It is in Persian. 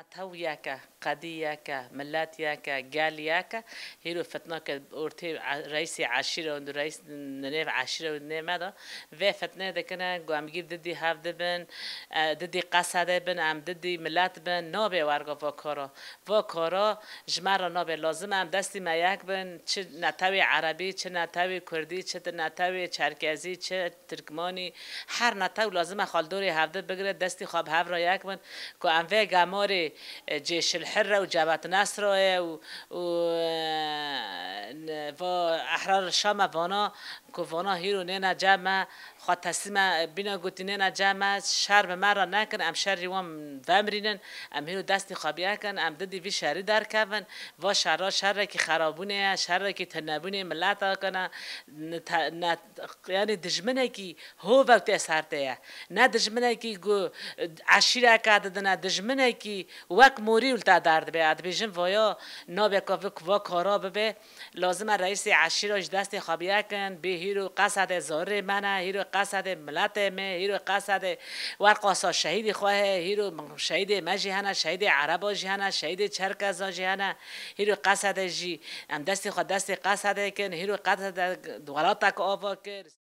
توياكا قدياكا ملاتياكا جالياكا هيرو فتناك أورتي رئيس عشيرة وند رئيس ننيف عشيرة وننيف ماذا في فتنة دكنا قام جيب ضدي هاف دبن ضدي قصة دبن عم ضدي ملات بن نابي وارجع فكرة جمرة نابي لازم عم دستي ما يكبن چه نتاوي عربي چه نتاوي كردي چه نتاوي چرکزی چه ترکمانی هر نتاو لازم خالدوري هاف دب بگره دستی خواب هاف را يكبن كو ام في جاموري جيش الحرة وجبهة نصر و احرار الشام فانا كو فانا هيرو نينا جامع خد تسليم بينا قلت نينا جامع شهر بمرة نكن ام شهر يوم فامرينن ام هيرو دستي خابيا كن ام ددي في شهري دار كفن و شهر كي خرابونه شهر كي تنبونه ملاتا كنا يعني دجمنه كي هو وقت اثرته نه دجمنه كي جو عشيره كادنا دجمنه كي وق موري ولتا درد به اد بيجن ويا نوبه كوك و خراب به لازم رئيس عشيره دست خابيا كن به هيرو قصد زور منه هيرو قصد ملت مه هيرو قصد ورقاسا شهيد خواه هيرو شهيد مجهنه شهيد عربا جهنه شهيد چرکزا جهنه هيرو قصد جي ام دست خود دست قصد كن هيرو قصد دولتك آوا كر